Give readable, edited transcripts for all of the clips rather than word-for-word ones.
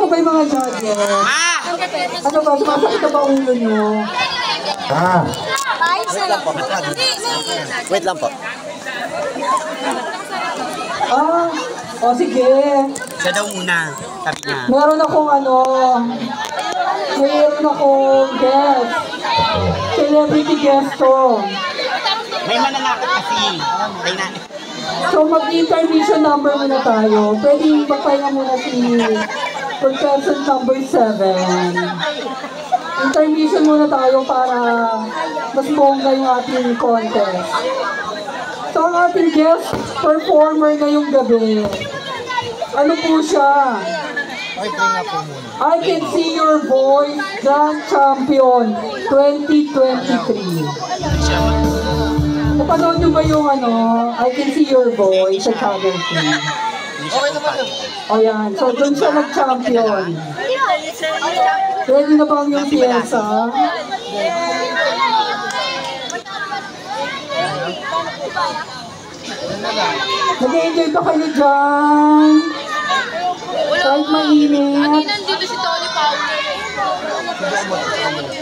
ba yung mga judges? Ano ba? Sumasakit na ba ulo nyo? Wait lang po. O sige. Siya daw muna, sabi niya. Meron akong guest. Celebrity guest to. May mananakot kasi. So mag-intermission number muna tayo. Pwede magpahinga muna si contestant number 7. Intermission muna tayo para mas bongga yung ating contest. So ang ating guest performer ngayong gabi, ano po siya? I Can See Your Voice Grand Champion 2023. Napanood nyo ba yung I Can See Your Voice sa Channel 3? O yan, so dun siya nag-champion. Ready na bang yung piyesa? Nag-enjoy pa kayo dyan? Kahit mainit. Nandito si Tony Paolo.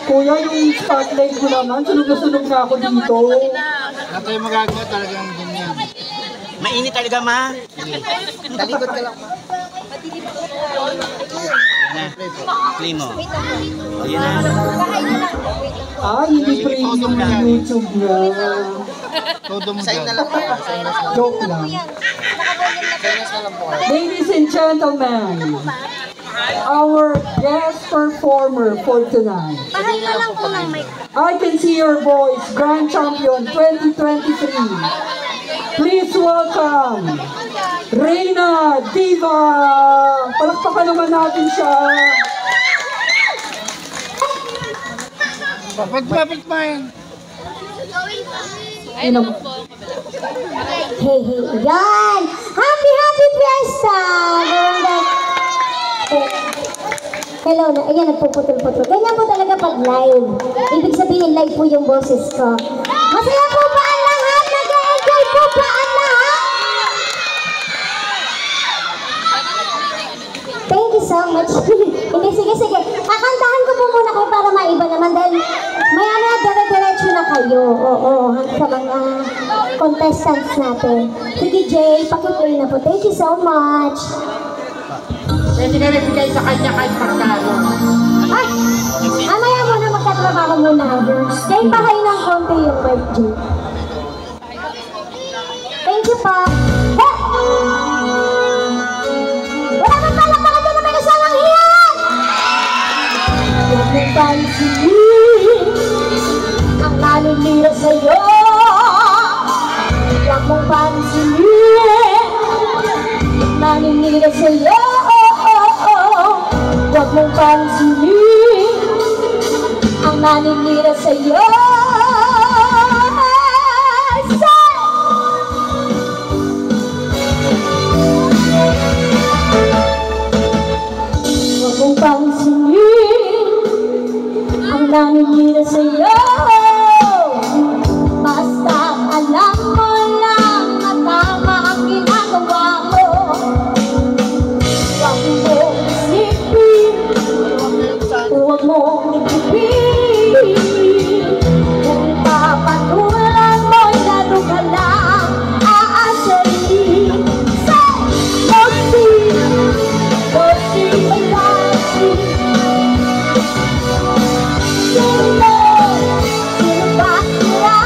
Kuya, yung spotlight ko naman, sunog na sunog na ako dito. Ano tayo magagawa talagang ganyan? Mainit talaga, ma. Talikod ka lang, ma. Play mo. Ayan na. Hindi premium ng YouTube niya. Todo mo dyan. Joke lang. Ladies and gentlemen, our guest performer for tonight. I Can See Your Voice Grand Champion 2023. Please welcome Reyna Diva. Palakpakan naman natin siya. Papagpapit pa yan. Hey, yan! Happy Fiesta! Hello, ayan, nagpuputol-putol. Ganyan po talaga pag live. Ibig sabihin, live po yung boses ko. Masaya po ba ang lahat? Nag-enjoy po ba ang lahat? Thank you so much. Hindi, sige. Kakantahan ko po muna kayo para maiba naman dahil maya dire-diretso na kayo. Oo, sa mga contestants natin. Sige, Jay, pakiplay na po. Thank you so much. Pwede ka bigay sa kanya kahit magkano. Ay! Amaya muna magkatrabaho muna. Jay, pahay ng konti yung mic, Jay. Thank you po. Wala kang palakpakan doon na may kasalang hiyan! Huwag mong pansinin ang naninira sa'yo. Huwag mong pansinin ang naninira sa'yo. Huwag mong pansinin ang naninira sa'yo. Huwag mong pansinin ang naninira sa'yo. Basta alam mo lang na tama ang ginagawa mo. Huwag mong isipin, huwag mong isipin. Kung papatulan mo'y lalo ka lang aasarin. So, Lottie, may kasi. Sino ba sila?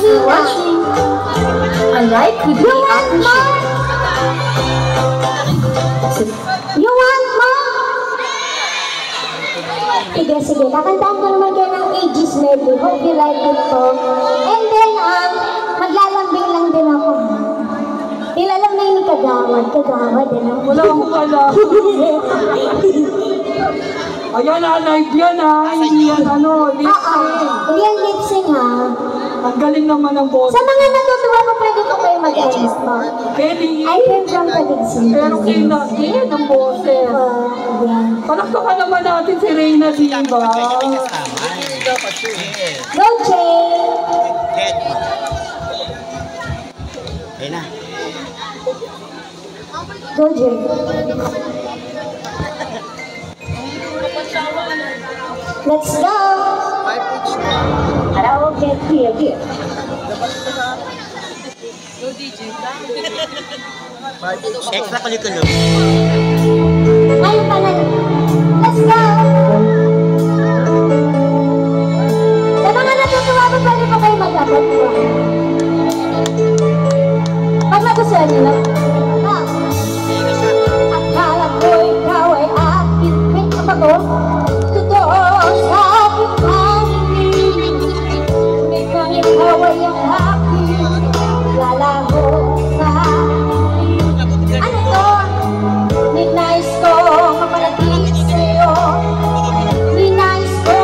for watching. A like would be appreciated. You want more? Sige, kakantahan ko naman kayo ng Aegis medley. Hope you like it po. And then, maglalambing lang din ako. Nilalam na yung kagawad, ano? Wala akong alam. Ayan na, live yan ha. Hindi yan lip sync. Hindi yan lip sync ha. Ang galing naman ng boses. Sa mga natutuwa mo, pwede ko kayo mag-edit po. Pwede. I came from Taligsin. Pero kinagin ang boses. Yan. Palakpakan naman natin si Reyna, di ba? Go, Jay! Reyna. Go, Jay. Let's go! Karaoke, here. Extra curriculum. Ngayon pa na. Let's go! Sa mga natutuwa mo, pwede pa kayo mag-abot po. Pag nagustuhan nyo lang. Akala ko ikaw ay akin. Wait, kapag ko. Totoo sa aking hangin. Ngunit kung ikaw ay ang akin, lalaho sa akin. Ano to? Ninais ko mapalagay sa'yo. Ninais ko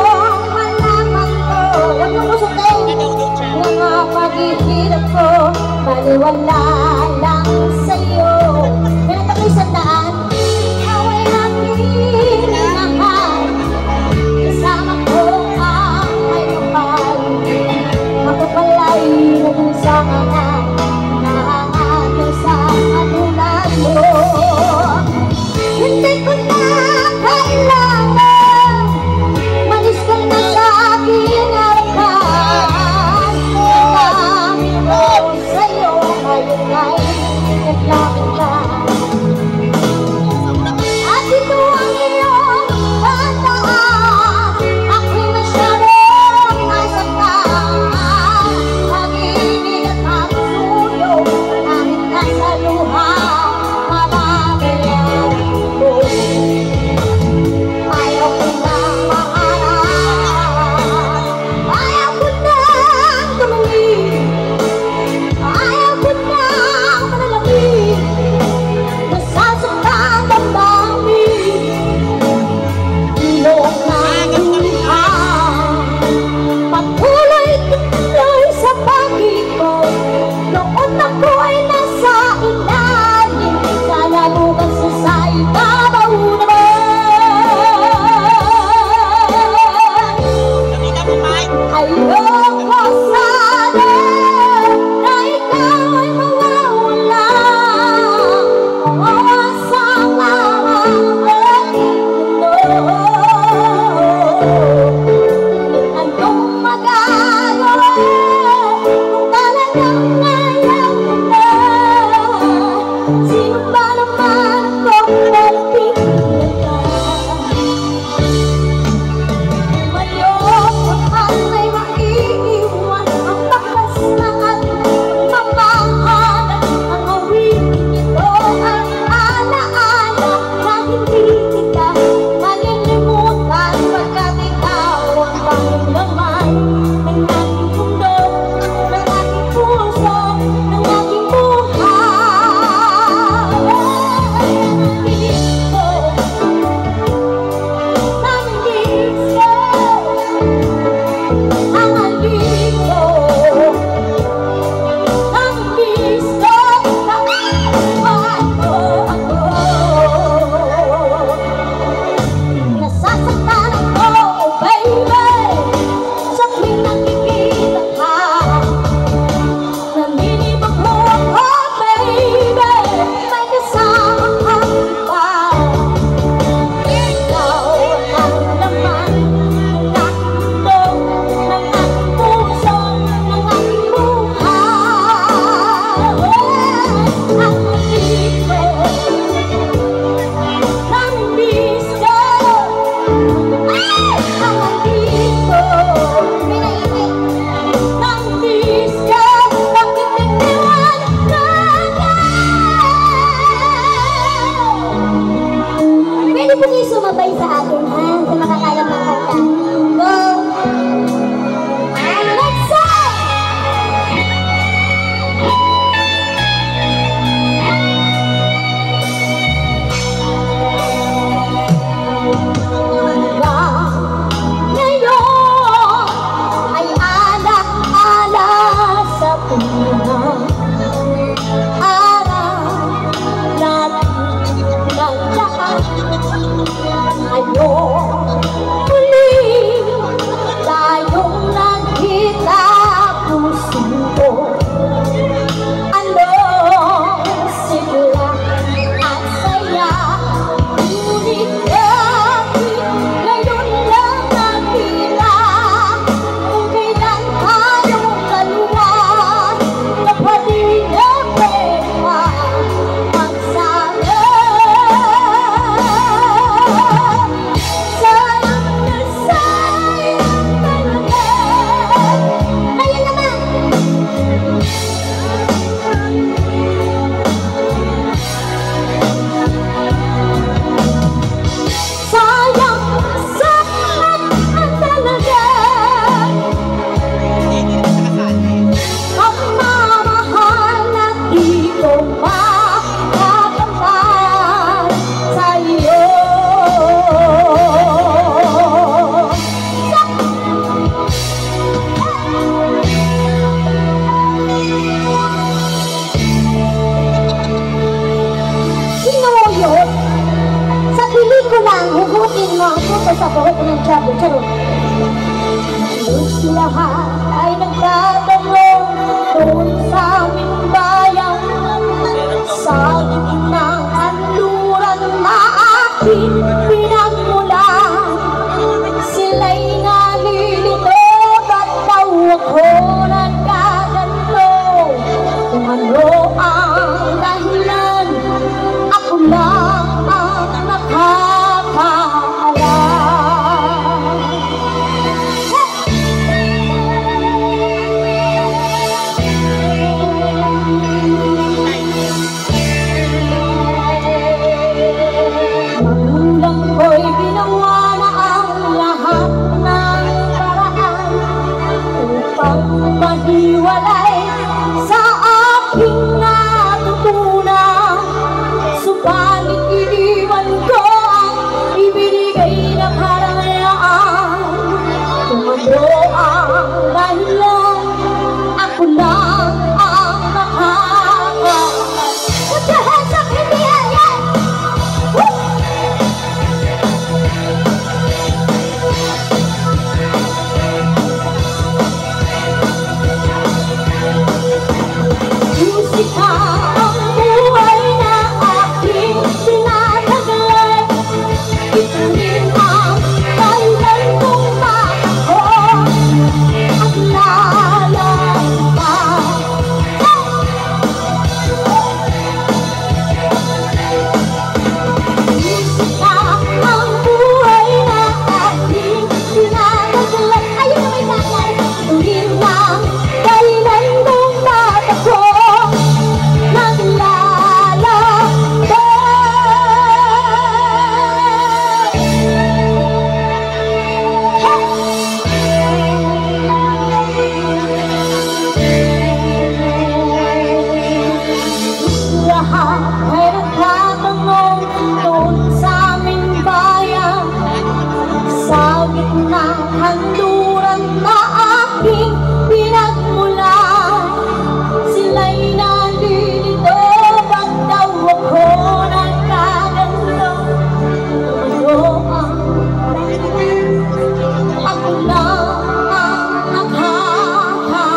malaman ko. Huwag mong kusutin. Mga paghihirap ko, maniwala lang sa'yo. Ganito ko isang daan. Ikaw ay aking minahal. Kasama ko ang may kapal. Ako pala'y nadusa ka na. Nahangat sa katulad mo. Hindi ko na kailangan malis ka na sa aking harapan. Nagamit ko sa'yo ngayon ay naglamit ka. At ito ang iyong tandaan. Ako'y masyadong nasaktan. Pag-ibig at mahiwalay sa aking natutunan. Subalit iniwan ko ang ibinigay ng kalayaan. Kung ano ang dahilan, ako lang ang nakakaalam. Put your hands up in the air, yeah! Woo! Musika ang buhay na aking sinataglan. Ito rin ang dahilan kung bakit ko at lalakad. Musika ang buhay na aking sinataglan. Ayun na may tatay. Ito rin ang dahilan kung bakit ko lahat ay nagtatanong doon sa aming bayan, sa gitna ng kanluran na aking pinagmulan. Sila'y nalilito, ba't daw ako nagkaganto? Ano ang dahilan? Ako lang ang nakakaalam.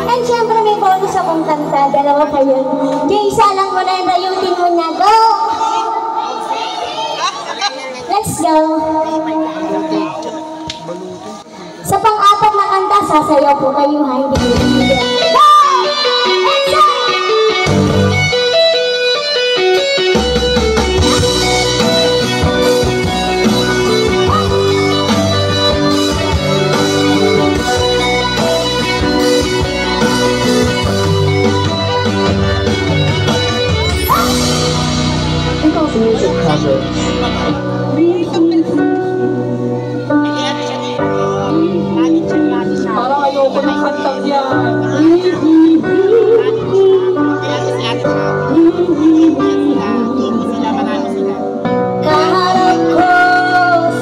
And syempre may bonus akong kanta, dalawa kayo. Yung isa lang mo na yung rayutin mo na. Go! Let's go! Sa pang-apat na kanta, sasayaw po kayo ha, hindi ko bibigyan. Go! Music cover. Parang ayoko ng kantang yan. Kaharap ko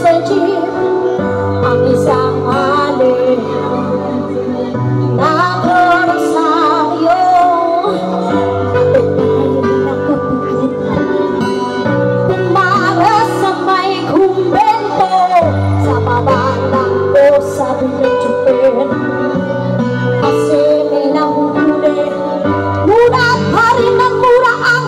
sa jeep ang isang alin na korosaryo. Pumaras sa may kumbento, sa babandang ko sabi ng tsuper. Kasi may nahuhuli, mura pa rin ang mura ang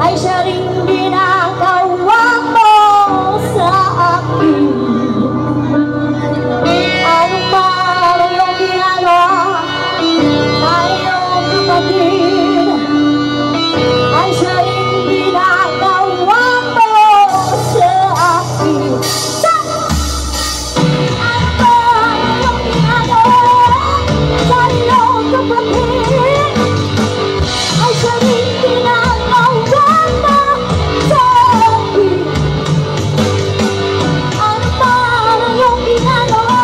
ay siya rin ginagawa mo sa akin. Ano pa yung ginagawa tayong kapatid, ay siya rin ginagawa mo sa akin. Ano pa yung ginagawa tayong kapatid, ay siya rin ginagawa mo sa akin. Ano pa yung ginagawa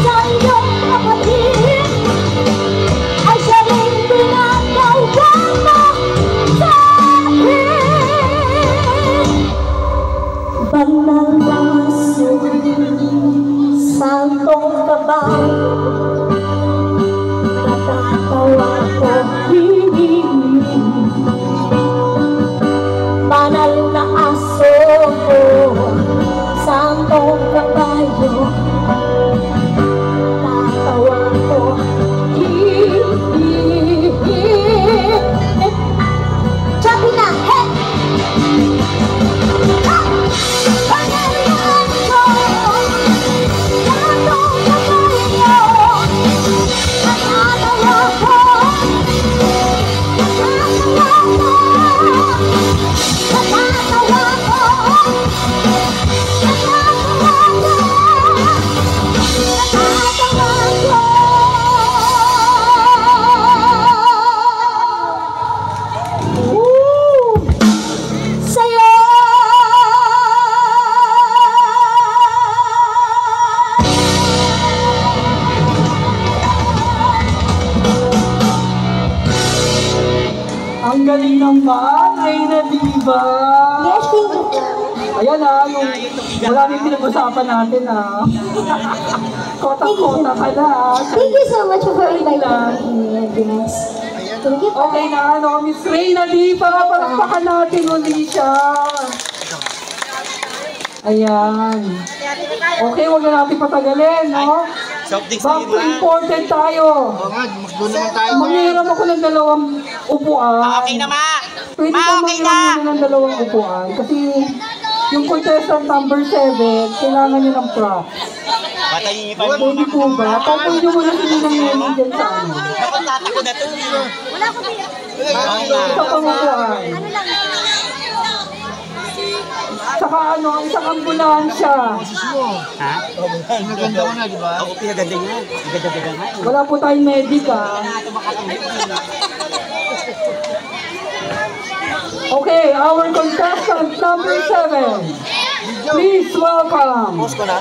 tayong kapatid, ay siya rin ginagawa mo sa akin. Banal na maso, santong kabay, natatawa ko hihimik. Banal na aso ko, santong kabayo, natatawa ko hihimik. Sabi na, hey! Banal na aso, santong kabayo, natatawa Ang galing naman, Reyna Diva. Yes, thank you. Ayan yung maraming pinag-usapan natin Kota-kota ka na Thank you so much for inviting me. Yes. Thank you. Okay na Miss Reyna Diva, palakpakan natin ulit siya. Ayan. Okay, huwag na natin patagalin, no? Back to important tayo. Manghiram ako ng 2 upuan. Okay na, Ma! Pwede ba manghiram muna ng 2 upuan? Kasi yung contestant number 7, kailangan nyo ng prop. Patayin niyo pa yung Pwede po ba? Tapos nyo muna sila ng meaning dyan sa ano. Ako tatakot na ito. Wala ko ba? Isa pang upuan. Saka isang ambulansya. Ha? Pinaganda ko na, di ba? Ako pinaganda niya. Pinaganda nga. Wala po tayong medic Okay, our contestant number 7. Please welcome. Post ko na.